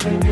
Welcome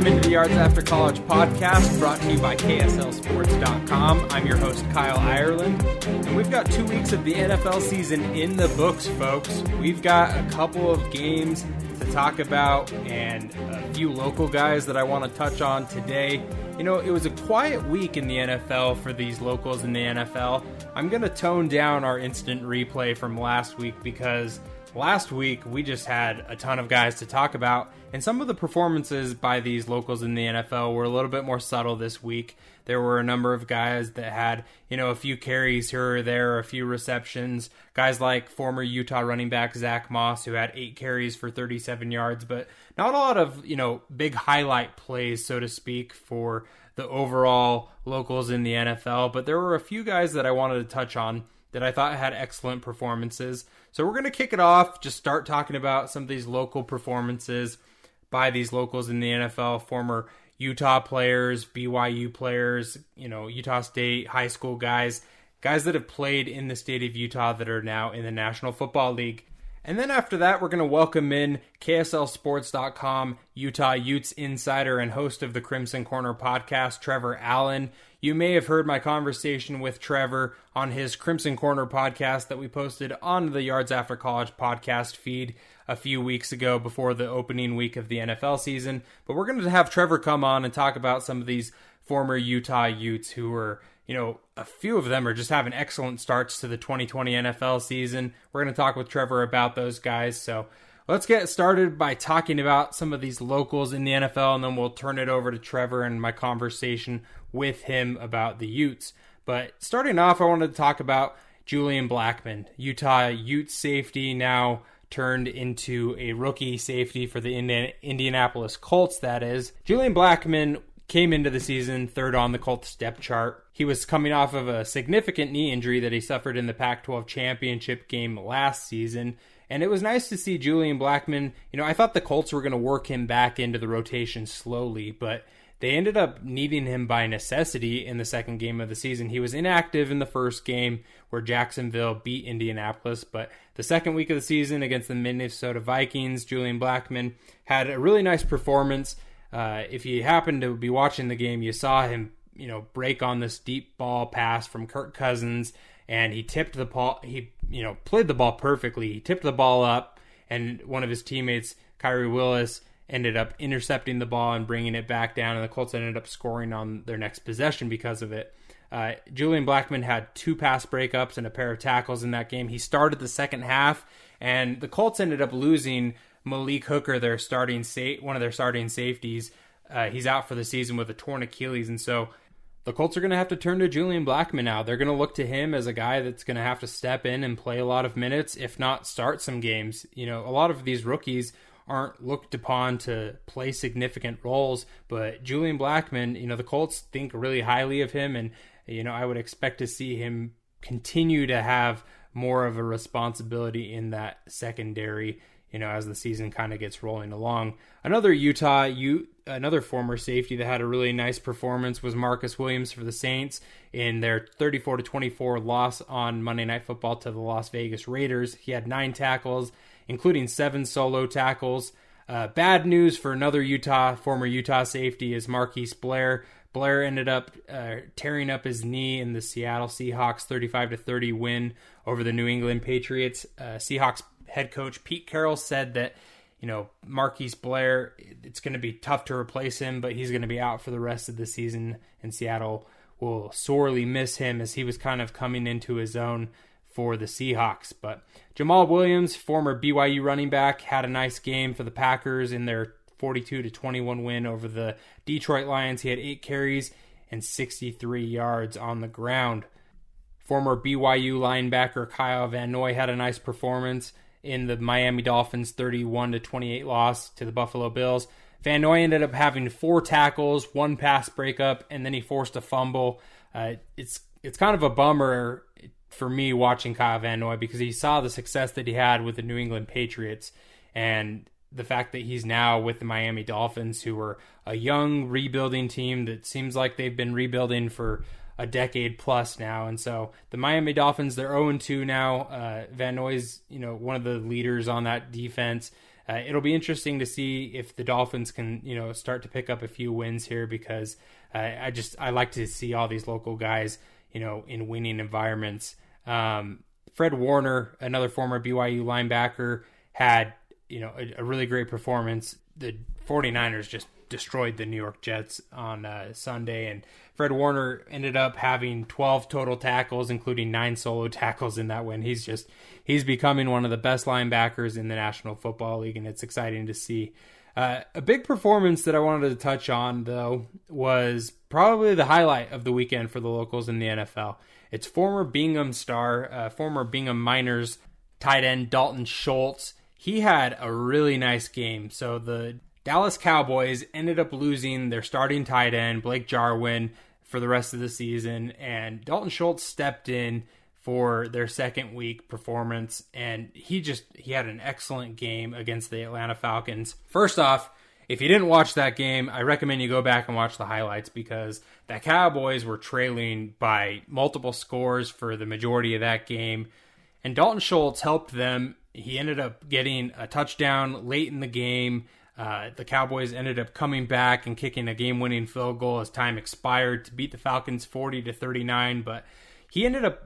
into the Yards After College podcast, brought to you by KSLSports.com. I'm your host, Kyle Ireland, and we've got 2 weeks of the NFL season in the books, folks. We've got a couple of games to talk about and a few local guys that I want to touch on today. You know, it was a quiet week in the NFL for these locals in the NFL. I'm going to tone down our instant replay from last week because last week we just had a ton of guys to talk about, and some of the performances by these locals in the NFL were a little bit more subtle this week. There were a number of guys that had, a few carries here or there, a few receptions. Guys like former Utah running back Zach Moss, who had 8 carries for 37 yards, but not a lot of, big highlight plays, so to speak, for the overall locals in the NFL. But there were a few guys that I wanted to touch on that I thought had excellent performances. So we're going to kick it off, just start talking about some of these local performances by these locals in the NFL, former Utah players, BYU players, Utah State, high school guys that have played in the state of Utah that are now in the National Football League. And then after that, we're going to welcome in KSLSports.com Utah Utes insider and host of the Crimson Corner podcast, Trevor Allen. You may have heard my conversation with Trevor on his Crimson Corner podcast that we posted on the Yards After College podcast feed a few weeks ago before the opening week of the NFL season. But we're going to have Trevor come on and talk about some of these former Utah Utes who were, a few of them are just having excellent starts to the 2020 NFL season. We're going to talk with Trevor about those guys. So let's get started by talking about some of these locals in the NFL, and then we'll turn it over to Trevor and my conversation with him about the Utes. But starting off, I wanted to talk about Julian Blackmon, Utah Utes safety, now turned into a rookie safety for the Indianapolis Colts, that is. Julian Blackmon came into the season third on the Colts depth chart. He was coming off of a significant knee injury that he suffered in the Pac-12 championship game last season. And it was nice to see Julian Blackmon. I thought the Colts were going to work him back into the rotation slowly, but they ended up needing him by necessity in the second game of the season. He was inactive in the first game where Jacksonville beat Indianapolis, but the second week of the season against the Minnesota Vikings, Julian Blackmon had a really nice performance. If you happened to be watching the game, you saw him, break on this deep ball pass from Kirk Cousins, and he tipped the ball. He, played the ball perfectly. He tipped the ball up, and one of his teammates, Kyrie Willis, ended up intercepting the ball and bringing it back down, and the Colts ended up scoring on their next possession because of it. Julian Blackmon had 2 pass breakups and a pair of tackles in that game. He started the second half, and the Colts ended up losing Malik Hooker, one of their starting safeties. He's out for the season with a torn Achilles, and so the Colts are going to have to turn to Julian Blackmon now. They're going to look to him as a guy that's going to have to step in and play a lot of minutes, if not start some games. A lot of these rookies aren't looked upon to play significant roles, but Julian Blackmon, the Colts think really highly of him, and I would expect to see him continue to have more of a responsibility in that secondary, as the season kind of gets rolling along. Another former safety that had a really nice performance was Marcus Williams for the Saints in their 34-24 loss on Monday Night Football to the Las Vegas Raiders. He had 9 tackles, including 7 solo tackles. Bad news for another former Utah safety is Marquise Blair. Blair ended up tearing up his knee in the Seattle Seahawks 35-30 win over the New England Patriots. Seahawks head coach Pete Carroll said that, Marquise Blair, it's going to be tough to replace him, but he's going to be out for the rest of the season, and Seattle will sorely miss him as he was kind of coming into his own for the Seahawks. But Jamal Williams, former BYU running back, had a nice game for the Packers in their 42-21 win over the Detroit Lions. He had 8 carries and 63 yards on the ground. Former BYU linebacker Kyle Van Noy had a nice performance in the Miami Dolphins 31-28 loss to the Buffalo Bills. Van Noy ended up having 4 tackles, 1 pass breakup, and then he forced a fumble. It's kind of a bummer for me watching Kyle Van Noy because he saw the success that he had with the New England Patriots, and the fact that he's now with the Miami Dolphins, who are a young rebuilding team that seems like they've been rebuilding for a decade plus now. And so the Miami Dolphins, they're 0-2 now. Van Noy's, one of the leaders on that defense. It'll be interesting to see if the Dolphins can, start to pick up a few wins here, because I like to see all these local guys, in winning environments. Fred Warner, another former BYU linebacker, had, a really great performance. The 49ers just destroyed the New York Jets on Sunday, and Fred Warner ended up having 12 total tackles, including 9 solo tackles in that win. He's becoming one of the best linebackers in the National Football League, and it's exciting to see. A big performance that I wanted to touch on, though, was probably the highlight of the weekend for the locals in the NFL. It's former Bingham star, former Bingham Miners tight end Dalton Schultz. He had a really nice game. So the Dallas Cowboys ended up losing their starting tight end, Blake Jarwin, for the rest of the season, and Dalton Schultz stepped in for their second week performance, and he had an excellent game against the Atlanta Falcons. First off, if you didn't watch that game, I recommend you go back and watch the highlights, because the Cowboys were trailing by multiple scores for the majority of that game, and Dalton Schultz helped them. He ended up getting a touchdown late in the game. The Cowboys ended up coming back and kicking a game-winning field goal as time expired to beat the Falcons 40-39, but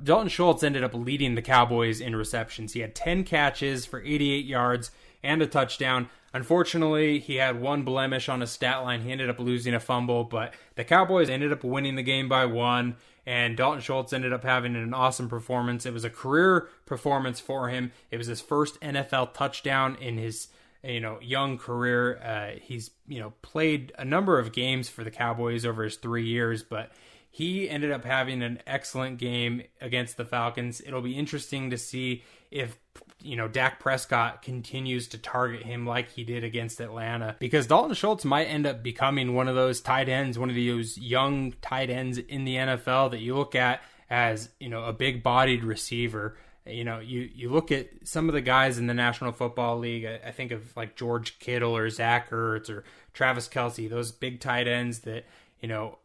Dalton Schultz ended up leading the Cowboys in receptions. He had 10 catches for 88 yards and a touchdown. Unfortunately, he had one blemish on his stat line. He ended up losing a fumble, but the Cowboys ended up winning the game by 1, and Dalton Schultz ended up having an awesome performance. It was a career performance for him. It was his first NFL touchdown in his young career. He's played a number of games for the Cowboys over his 3 years, but he ended up having an excellent game against the Falcons. It'll be interesting to see if Dak Prescott continues to target him like he did against Atlanta, because Dalton Schultz might end up becoming one of those tight ends, one of those young tight ends in the NFL that you look at as a big-bodied receiver. You look at some of the guys in the National Football League. I think of like George Kittle or Zach Ertz or Travis Kelce, those big tight ends that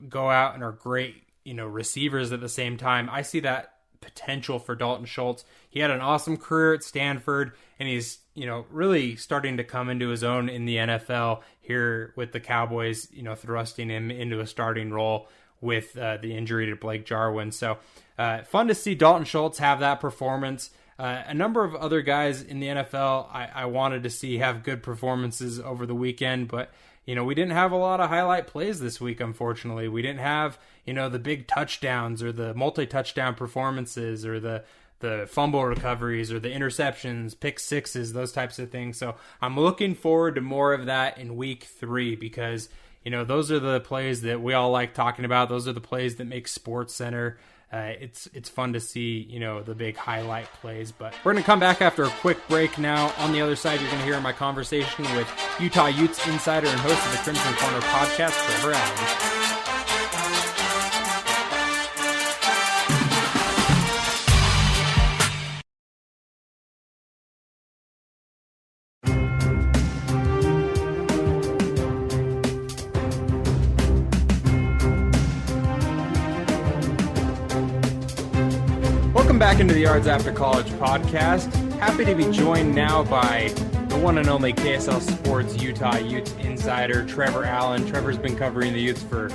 go out and are great receivers at the same time. I see that potential for Dalton Schultz. He had an awesome career at Stanford, and he's really starting to come into his own in the NFL here with the Cowboys, thrusting him into a starting role with the injury to Blake Jarwin. So fun to see Dalton Schultz have that performance. A number of other guys in the NFL I wanted to see have good performances over the weekend, but we didn't have a lot of highlight plays this week, unfortunately. We didn't have the big touchdowns or the multi-touchdown performances or the fumble recoveries or the interceptions, pick sixes, those types of things. So I'm looking forward to more of that in week 3, because those are the plays that we all like talking about. Those are the plays that make SportsCenter. It's fun to see, the big highlight plays. But we're going to come back after a quick break now. On the other side, you're going to hear my conversation with Utah Utes insider and host of the Crimson Corner podcast, Trevor Allen. Back into the Yards After College podcast. Happy to be joined now by the one and only KSL Sports Utah Utes insider, Trevor Allen. Trevor's been covering the Utes for,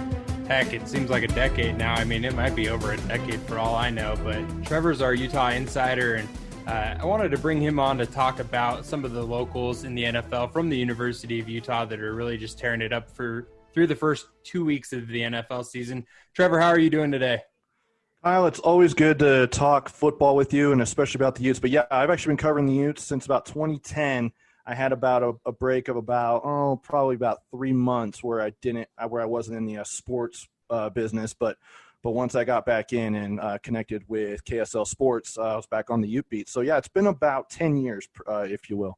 heck, it seems like a decade now. I mean, it might be over a decade for all I know, but Trevor's our Utah insider, and I wanted to bring him on to talk about some of the locals in the NFL from the University of Utah that are really just tearing it up through the first 2 weeks of the NFL season. Trevor, how are you doing today? Kyle, it's always good to talk football with you, and especially about the Utes. But yeah, I've actually been covering the Utes since about 2010. I had about a break of probably about 3 months where I wasn't in the sports business. But once I got back in and connected with KSL Sports, I was back on the Ute beat. So yeah, it's been about 10 years, if you will.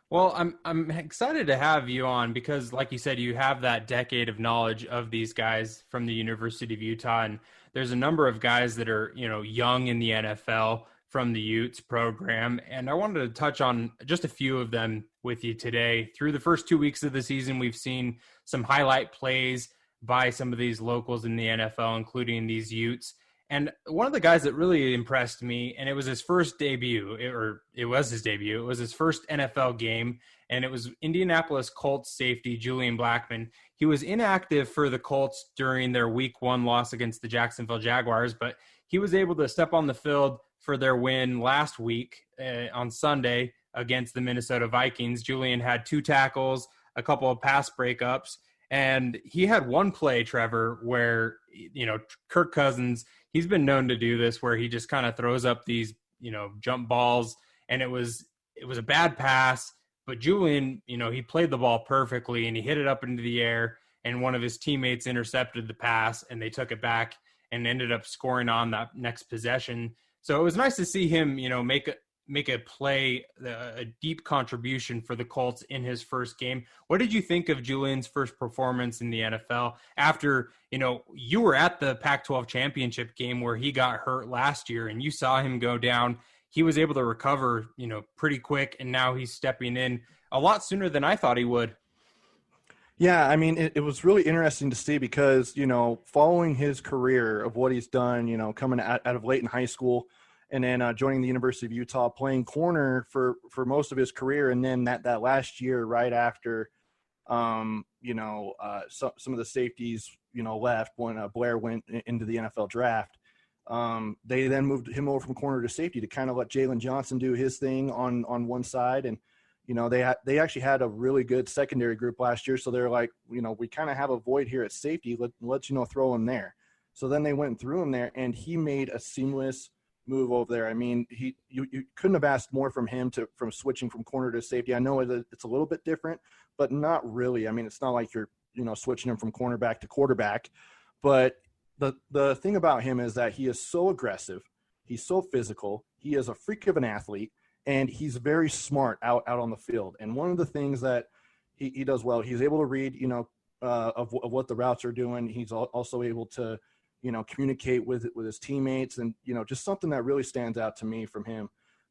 Well, I'm excited to have you on because, like you said, you have that decade of knowledge of these guys from the University of Utah, and there's a number of guys that are, young in the NFL from the Utes program, and I wanted to touch on just a few of them with you today. Through the first 2 weeks of the season, we've seen some highlight plays by some of these locals in the NFL, including these Utes. And one of the guys that really impressed me, and it was his first debut, it was his first NFL game, and it was Indianapolis Colts safety Julian Blackmon. He was inactive for the Colts during their Week 1 loss against the Jacksonville Jaguars, but he was able to step on the field for their win last week on Sunday against the Minnesota Vikings. Julian had 2 tackles, a couple of pass breakups, and he had one play, Trevor, where, Kirk Cousins, he's been known to do this, where he just kind of throws up these, jump balls, and it was a bad pass, but Julian, he played the ball perfectly, and he hit it up into the air, and one of his teammates intercepted the pass, and they took it back and ended up scoring on that next possession. So it was nice to see him, make a play, a deep contribution for the Colts in his first game. What did you think of Julian's first performance in the NFL after, you were at the Pac-12 championship game where he got hurt last year and you saw him go down. He was able to recover, pretty quick, and now he's stepping in a lot sooner than I thought he would. Yeah, I mean, it was really interesting to see because, following his career of what he's done, coming out of late in high school, and then joining the University of Utah, playing corner for most of his career. And then that last year, right after, some of the safeties, left when Blair went into the NFL draft, they then moved him over from corner to safety to kind of let Jalen Johnson do his thing on one side. And, they actually had a really good secondary group last year. So they're like, we kind of have a void here at safety. Let's throw him there. So then they went and threw him there, and he made a seamless move over there. I mean, you couldn't have asked more from him from switching from corner to safety. I know it's a little bit different, but not really. I mean, it's not like you're, switching him from cornerback to quarterback. But the thing about him is that he is so aggressive. He's so physical. He is a freak of an athlete, and he's very smart out on the field. And one of the things that he does well, he's able to read, of what the routes are doing. He's also able to, communicate with his teammates, and, just something that really stands out to me from him.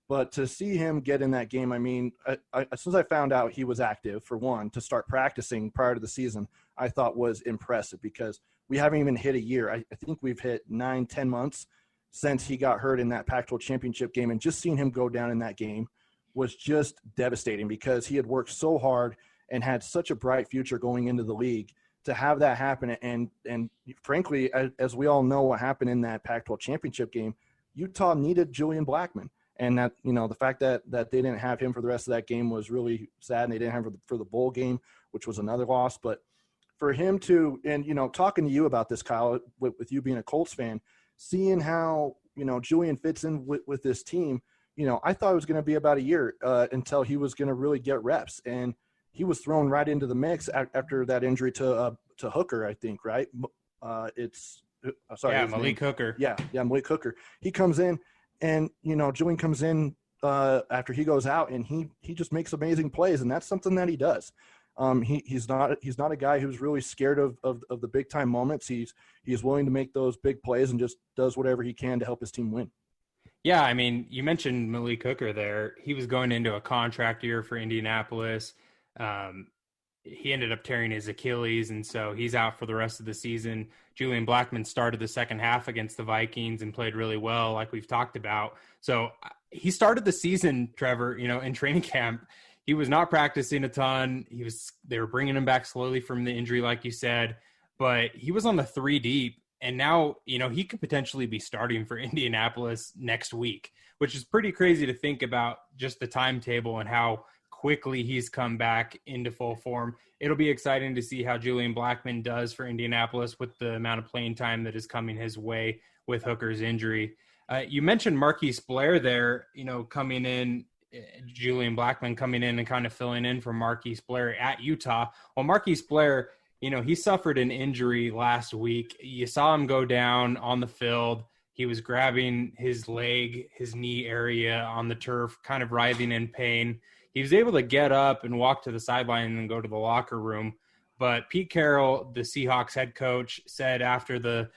But to see him get in that game, I mean, as soon as I found out he was active, for one, to start practicing prior to the season, I thought was impressive because we haven't even hit a year. I think we've hit 9-10 months since he got hurt in that Pac-12 championship game, and just seeing him go down in that game was just devastating because he had worked so hard and had such a bright future going into the league. To have that happen, and frankly, as we all know what happened in that Pac-12 championship game, Utah needed Julian Blackmon, and that the fact that they didn't have him for the rest of that game was really sad, and they didn't have him for the bowl game, which was another loss. But for him to, and talking to you about this, Kyle, with you being a Colts fan, seeing how Julian fits in with this team, I thought it was going to be about a year until he was going to really get reps, and he was thrown right into the mix after that injury to Hooker, I think, right? Malik Hooker. Yeah, Malik Hooker. He comes in, and Julian comes in after he goes out, and he just makes amazing plays, and that's something that he does. He's not a guy who's really scared of the big time moments. He's willing to make those big plays and just does whatever he can to help his team win. Yeah, I mean, you mentioned Malik Hooker there. He was going into a contract year for Indianapolis. He ended up tearing his Achilles, and so he's out for the rest of the season. Julian Blackmon started the second half against the Vikings and played really well, like we've talked about. So he started the season, Trevor, in training camp. He was not practicing a ton. They were bringing him back slowly from the injury, like you said, but he was on the 3 deep, and now, he could potentially be starting for Indianapolis next week, which is pretty crazy to think about, just the timetable and how quickly he's come back into full form. It'll be exciting to see how Julian Blackmon does for Indianapolis with the amount of playing time that is coming his way with Hooker's injury. You mentioned Marquise Blair there, coming in, Julian Blackmon coming in and kind of filling in for Marquise Blair at Utah. Well, Marquise Blair, he suffered an injury last week. You saw him go down on the field. He was grabbing his leg, his knee area on the turf, kind of writhing in pain. He was able to get up and walk to the sideline and go to the locker room. But Pete Carroll, the Seahawks head coach, said after the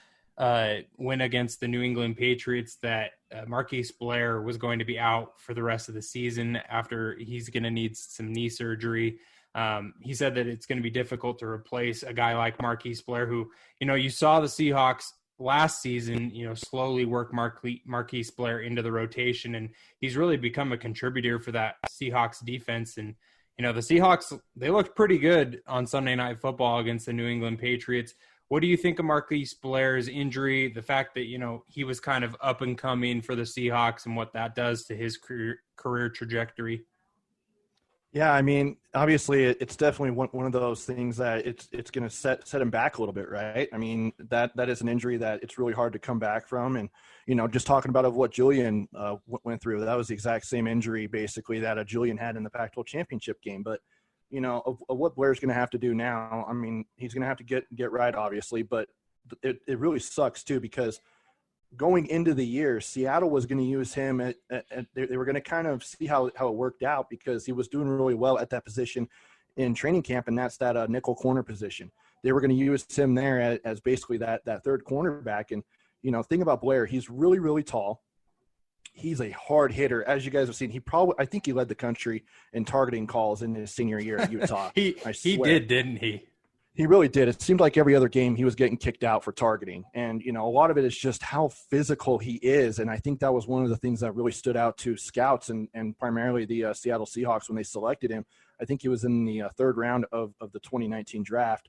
win against the New England Patriots that Marquise Blair was going to be out for the rest of the season after he's going to need some knee surgery. He said that it's going to be difficult to replace a guy like Marquise Blair, who, you saw the Seahawks last season, slowly work Marquise Blair into the rotation, and he's really become a contributor for that Seahawks defense. And, the Seahawks, they looked pretty good on Sunday Night Football against the New England Patriots. What do you think of Marquise Blair's injury, the fact that, he was kind of up and coming for the Seahawks and what that does to his career trajectory? Yeah, I mean, obviously, it's definitely one of those things that it's going to set him back a little bit, right? I mean, that is an injury that it's really hard to come back from. And, just talking about what Julian went through, that was the exact same injury, basically, that Julian had in the Pac-12 championship game. But, of what Blair's going to have to do now, I mean, he's going to have to get right, obviously. But it really sucks, too, because going into the year, Seattle was going to use him. They were going to kind of see how it worked out because he was doing really well at that position in training camp, and that's that nickel corner position. They were going to use him there as basically that third cornerback. And, thing about Blair, he's really, really tall. He's a hard hitter. As you guys have seen, I think he led the country in targeting calls in his senior year at Utah. He did, didn't he? He really did. It seemed like every other game he was getting kicked out for targeting. And, a lot of it is just how physical he is. And I think that was one of the things that really stood out to scouts and primarily the Seattle Seahawks when they selected him. I think he was in the third round of the 2019 draft.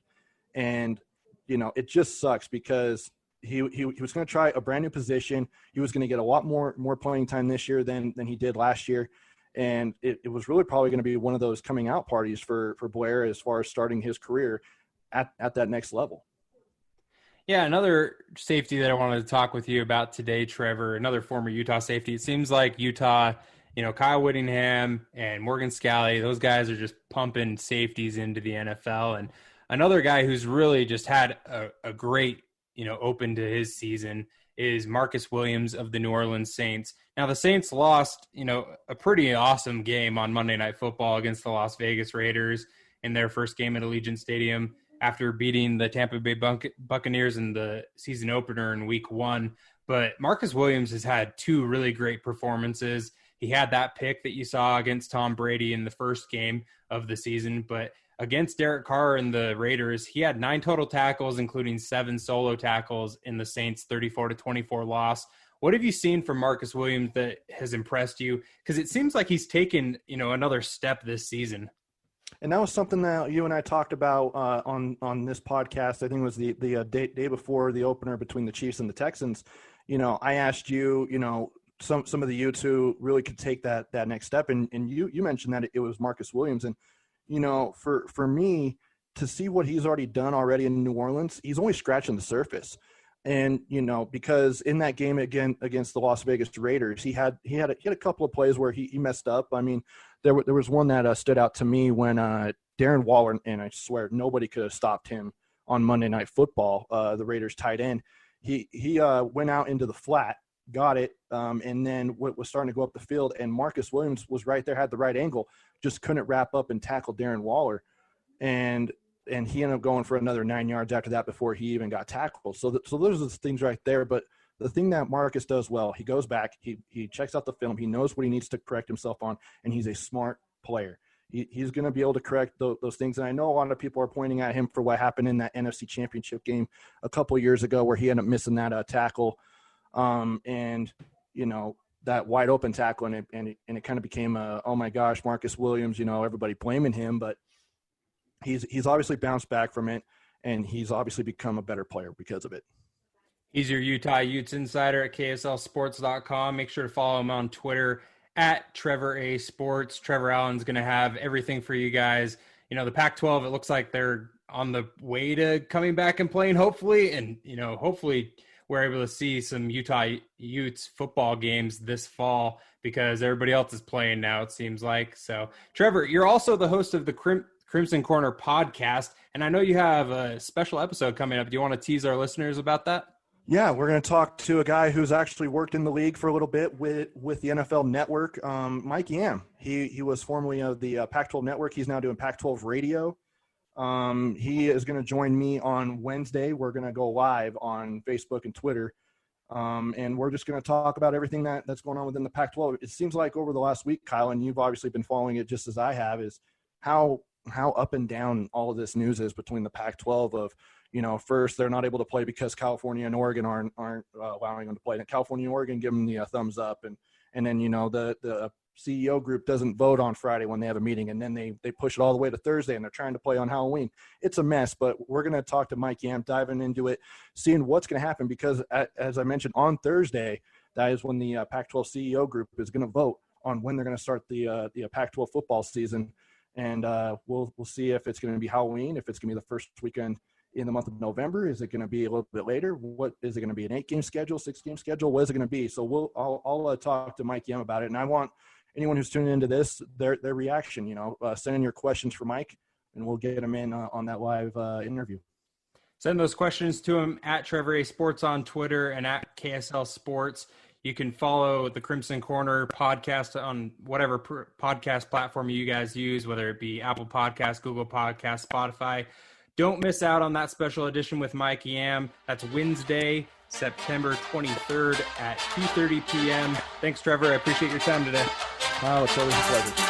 And, it just sucks because he was going to try a brand new position. He was going to get a lot more playing time this year than he did last year. And it was really probably going to be one of those coming out parties for Blair as far as starting his career at that next level. Yeah, another safety that I wanted to talk with you about today, Trevor, another former Utah safety. It seems like Utah, Kyle Whittingham and Morgan Scalley, those guys are just pumping safeties into the NFL. And another guy who's really just had a great, open to his season is Marcus Williams of the New Orleans Saints. Now, the Saints lost, a pretty awesome game on Monday Night Football against the Las Vegas Raiders in their first game at Allegiant Stadium, after beating the Tampa Bay Buccaneers in the season opener in week 1. But Marcus Williams has had 2 really great performances. He had that pick that you saw against Tom Brady in the first game of the season. But against Derek Carr and the Raiders, he had 9 total tackles, including 7 solo tackles in the Saints' 34-24 loss. What have you seen from Marcus Williams that has impressed you? Because it seems like he's taken, another step this season. And that was something that you and I talked about on this podcast. I think it was the day before the opener between the Chiefs and the Texans. I asked you, some of the Utes who really could take that next step, and you mentioned that it was Marcus Williams. And for me to see what he's already done already in New Orleans, he's only scratching the surface. And because in that game again against the Las Vegas Raiders, he had a couple of plays where he messed up. I mean, there was one that stood out to me when Darren Waller, and I swear nobody could have stopped him on Monday Night Football, the Raiders tight end. He went out into the flat, got it, and then was starting to go up the field, and Marcus Williams was right there, had the right angle, just couldn't wrap up and tackle Darren Waller. And he ended up going for another 9 yards after that before he even got tackled. So those are the things right there. But the thing that Marcus does well, he goes back, he checks out the film, he knows what he needs to correct himself on, and he's a smart player. He's going to be able to correct those things. And I know a lot of people are pointing at him for what happened in that NFC Championship game a couple of years ago where he ended up missing that tackle. And, that wide open tackle, and it kind of became oh my gosh, Marcus Williams, everybody blaming him, but he's obviously bounced back from it, and he's obviously become a better player because of it. He's your Utah Utes insider at KSLSports.com. Make sure to follow him on Twitter at Trevor A Sports. Trevor Allen's going to have everything for you guys. The Pac-12, it looks like they're on the way to coming back and playing, hopefully. And, hopefully we're able to see some Utah Utes football games this fall because everybody else is playing now, it seems like. So, Trevor, you're also the host of the Crimson Corner podcast, and I know you have a special episode coming up. Do you want to tease our listeners about that? Yeah, we're going to talk to a guy who's actually worked in the league for a little bit with the NFL Network, Mike Yam. He was formerly of the Pac-12 Network. He's now doing Pac-12 Radio. He is going to join me on Wednesday. We're going to go live on Facebook and Twitter, and we're just going to talk about everything that's going on within the Pac-12. It seems like over the last week, Kyle, and you've obviously been following it just as I have, is how how up and down all of this news is between the Pac-12 of, first they're not able to play because California and Oregon aren't allowing them to play. And California and Oregon give them the thumbs up, and then the CEO group doesn't vote on Friday when they have a meeting, and then they push it all the way to Thursday, and they're trying to play on Halloween. It's a mess, but we're going to talk to Mike Yam, diving into it, seeing what's going to happen, because as I mentioned, on Thursday, that is when the Pac-12 CEO group is going to vote on when they're going to start the Pac-12 football season. And we'll see if it's going to be Halloween, if it's going to be the first weekend in the month of November. Is it going to be a little bit later? What is it going to be? An 8-game schedule, 6-game schedule? What is it going to be? So I'll talk to Mike Yam about it, and I want anyone who's tuning into this, their reaction. Send in your questions for Mike, and we'll get them in on that live interview. Send those questions to him at Trevor A Sports on Twitter and at KSL Sports. You can follow the Crimson Corner podcast on whatever podcast platform you guys use, whether it be Apple Podcasts, Google Podcasts, Spotify. Don't miss out on that special edition with Mike Yam. That's Wednesday, September 23rd at 2:30 p.m. Thanks, Trevor. I appreciate your time today. Wow, it's always a pleasure.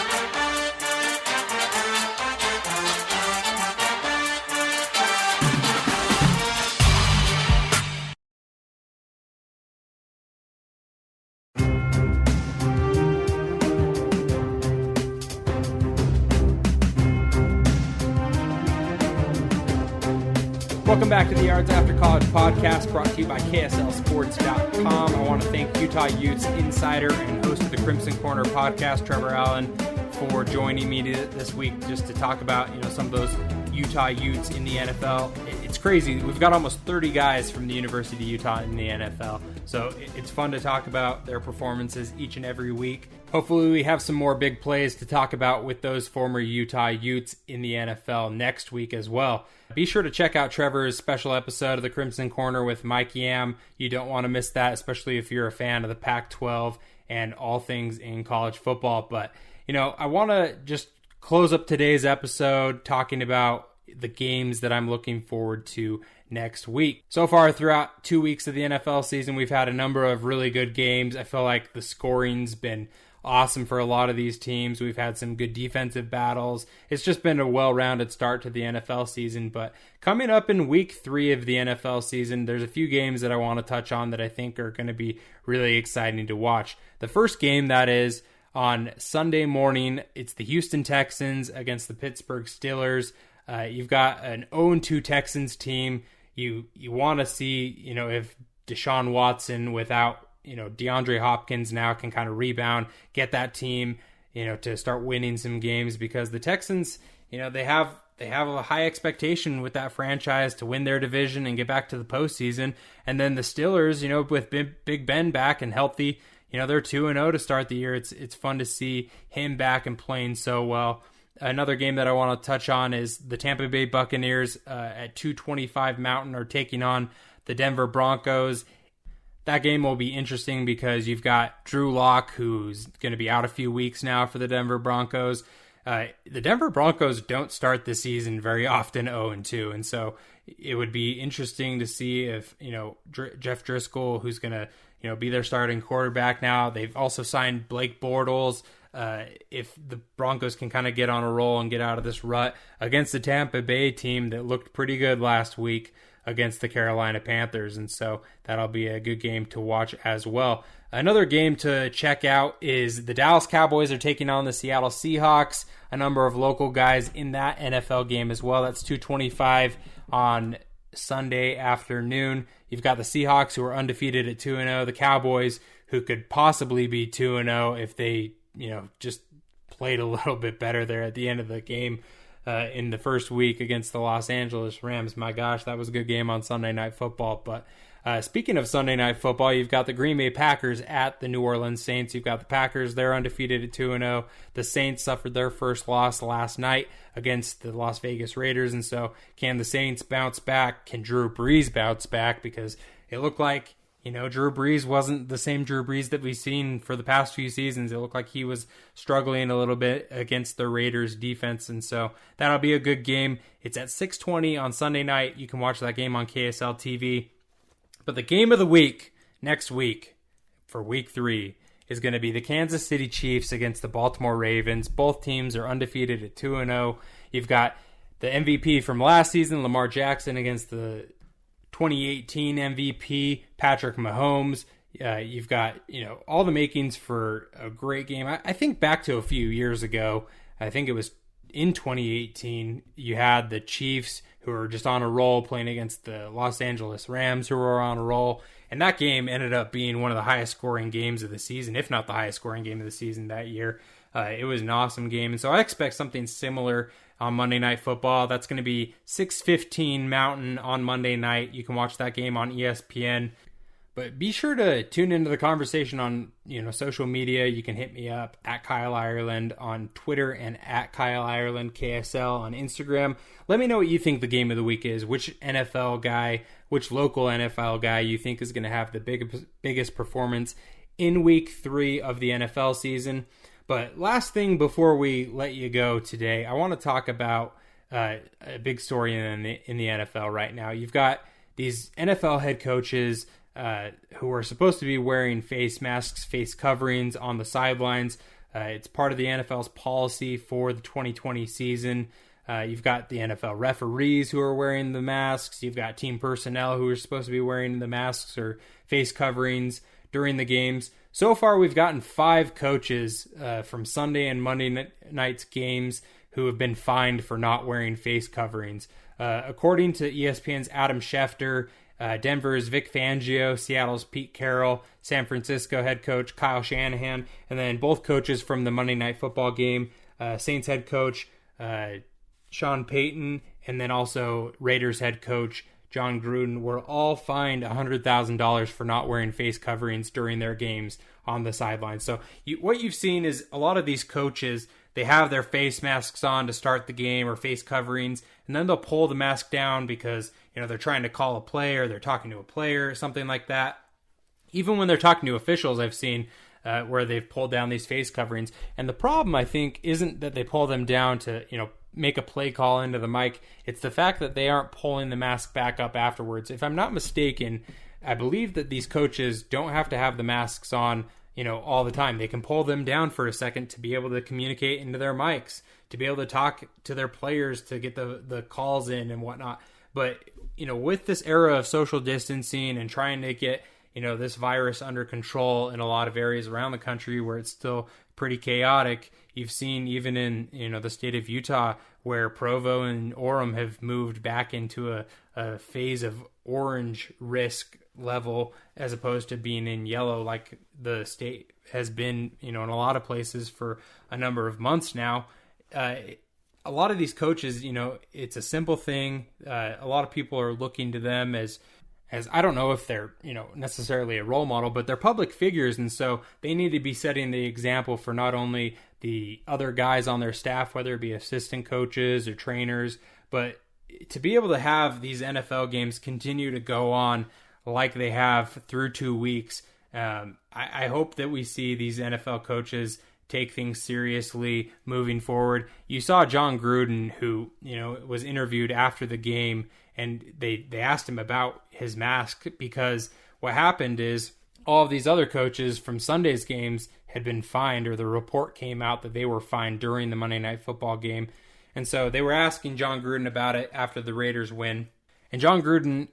Welcome back to the Yards After College podcast, brought to you by KSLSports.com. I want to thank Utah Utes insider and host of the Crimson Corner podcast, Trevor Ireland, for joining me this week just to talk about some of those Utah Utes in the NFL. It's crazy. We've got almost 30 guys from the University of Utah in the NFL, so it's fun to talk about their performances each and every week. Hopefully we have some more big plays to talk about with those former Utah Utes in the NFL next week as well. Be sure to check out Trevor's special episode of the Crimson Corner with Mike Yam. You don't want to miss that, especially if you're a fan of the Pac-12 and all things in college football. But, I want to just close up today's episode talking about the games that I'm looking forward to next week. So far, throughout 2 weeks of the NFL season, we've had a number of really good games. I feel like the scoring's been awesome for a lot of these teams. We've had some good defensive battles. It's just been a well-rounded start to the NFL season. But coming up in week 3 of the NFL season, there's a few games that I want to touch on that I think are going to be really exciting to watch. The first game, that is on Sunday morning, it's the Houston Texans against the Pittsburgh Steelers. You've got an 0-2 Texans team. You want to see, if Deshaun Watson without DeAndre Hopkins now can kind of rebound, get that team, to start winning some games, because the Texans, they have a high expectation with that franchise to win their division and get back to the postseason. And then the Steelers, with Big Ben back and healthy, they're 2-0 to start the year. It's fun to see him back and playing so well. Another game that I want to touch on is the Tampa Bay Buccaneers at 225 Mountain are taking on the Denver Broncos. That game will be interesting because you've got Drew Lock, who's going to be out a few weeks now for the Denver Broncos. The Denver Broncos don't start the season very often 0-2, and so it would be interesting to see if Jeff Driscoll, who's going to be their starting quarterback now. They've also signed Blake Bortles. If the Broncos can kind of get on a roll and get out of this rut against the Tampa Bay team that looked pretty good last week against the Carolina Panthers, and so that'll be a good game to watch as well. Another game to check out is the Dallas Cowboys are taking on the Seattle Seahawks. A number of local guys in that NFL game as well. That's 2:25 on Sunday afternoon. You've got the Seahawks, who are undefeated at 2-0, the Cowboys, who could possibly be 2-0 if they just played a little bit better there at the end of the game in the first week against the Los Angeles Rams. My gosh, that was a good game on Sunday Night Football. But speaking of Sunday Night Football, you've got the Green Bay Packers at the New Orleans Saints. You've got the Packers, they're undefeated at 2-0. The Saints suffered their first loss last night against the Las Vegas Raiders. And so can the Saints bounce back? Can Drew Brees bounce back? Because it looked like Drew Brees wasn't the same Drew Brees that we've seen for the past few seasons. It looked like he was struggling a little bit against the Raiders defense. And so that'll be a good game. It's at 6:20 on Sunday night. You can watch that game on KSL TV. But the game of the week next week for week 3 is going to be the Kansas City Chiefs against the Baltimore Ravens. Both teams are undefeated at 2-0. You've got the MVP from last season, Lamar Jackson, against the 2018 MVP, Patrick Mahomes. You've got, all the makings for a great game. I think back to a few years ago, I think it was in 2018, you had the Chiefs, who were just on a roll, playing against the Los Angeles Rams, who were on a roll. And that game ended up being one of the highest scoring games of the season, if not the highest scoring game of the season that year. It was an awesome game. And so I expect something similar on Monday Night Football. That's going to be 6:15 Mountain on Monday night. You can watch that game on ESPN. But be sure to tune into the conversation on, social media. You can hit me up at Kyle Ireland on Twitter and at Kyle Ireland KSL on Instagram. Let me know what you think the game of the week is. Which NFL guy, which local NFL guy you think is going to have the biggest performance in week 3 of the NFL season. But last thing before we let you go today, I want to talk about a big story in the NFL right now. You've got these NFL head coaches who are supposed to be wearing face masks, face coverings on the sidelines. It's part of the NFL's policy for the 2020 season. You've got the NFL referees who are wearing the masks. You've got team personnel who are supposed to be wearing the masks or face coverings during the games. So far, we've gotten 5 coaches from Sunday and Monday night's games who have been fined for not wearing face coverings. According to ESPN's Adam Schefter, Denver's Vic Fangio, Seattle's Pete Carroll, San Francisco head coach Kyle Shanahan, and then both coaches from the Monday Night Football game, Saints head coach Sean Payton, and then also Raiders head coach John Gruden, were all fined $100,000 for not wearing face coverings during their games on the sidelines. So what you've seen is a lot of these coaches, they have their face masks on to start the game or face coverings, and then they'll pull the mask down because they're trying to call a play or they're talking to a player or something like that. Even when they're talking to officials, I've seen where they've pulled down these face coverings. And the problem, I think, isn't that they pull them down to make a play call into the mic. It's the fact that they aren't pulling the mask back up afterwards. If I'm not mistaken, I believe that these coaches don't have to have the masks on all the time. They can pull them down for a second to be able to communicate into their mics, to be able to talk to their players, to get the calls in and whatnot. But, with this era of social distancing and trying to get, this virus under control in a lot of areas around the country where it's still pretty chaotic, you've seen even in, the state of Utah where Provo and Orem have moved back into a phase of orange risk level as opposed to being in yellow like the state has been, in a lot of places for a number of months now. A lot of these coaches, it's a simple thing. A lot of people are looking to them as I don't know if they're, necessarily a role model, but they're public figures. And so they need to be setting the example for not only the other guys on their staff, whether it be assistant coaches or trainers, but to be able to have these NFL games continue to go on like they have through 2 weeks. I hope that we see these NFL coaches take things seriously moving forward. You saw John Gruden, who, was interviewed after the game, and they asked him about his mask because what happened is all of these other coaches from Sunday's games had been fined, or the report came out that they were fined during the Monday Night Football game. And so they were asking John Gruden about it after the Raiders win. And John Gruden,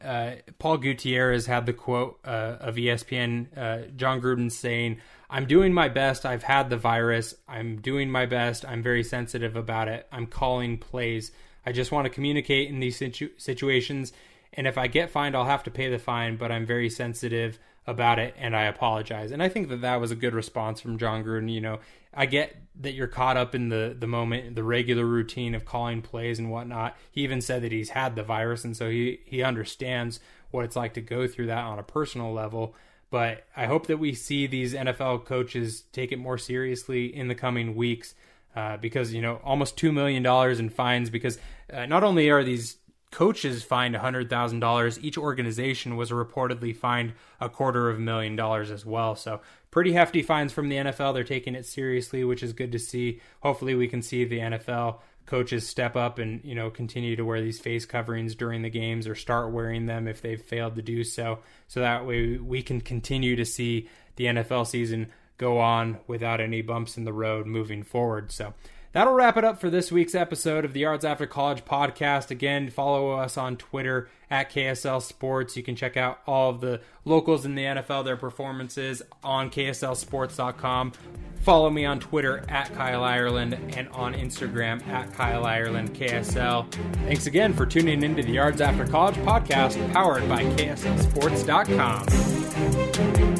Paul Gutierrez had the quote of ESPN, John Gruden saying, "I'm doing my best. I've had the virus. I'm doing my best. I'm very sensitive about it. I'm calling plays. I just want to communicate in these situations. And if I get fined, I'll have to pay the fine, but I'm very sensitive about it, and I apologize." And I think that was a good response from John Gruden. I get that you're caught up in the moment, the regular routine of calling plays and whatnot. He even said that he's had the virus, and so he understands what it's like to go through that on a personal level. But I hope that we see these NFL coaches take it more seriously in the coming weeks because, almost $2 million in fines, because not only are these coaches fined $100,000, each organization was reportedly fined $250,000 as well. So pretty hefty fines from the NFL. They're taking it seriously, which is good to see. Hopefully we can see the NFL coaches step up and, continue to wear these face coverings during the games, or start wearing them if they've failed to do so. So that way we can continue to see the NFL season go on without any bumps in the road moving forward. So that'll wrap it up for this week's episode of the Yards After College podcast. Again, follow us on Twitter at KSL Sports. You can check out all of the locals in the NFL, their performances on KSLSports.com. Follow me on Twitter at Kyle Ireland and on Instagram at Kyle Ireland KSL. Thanks again for tuning into the Yards After College podcast powered by KSLSports.com.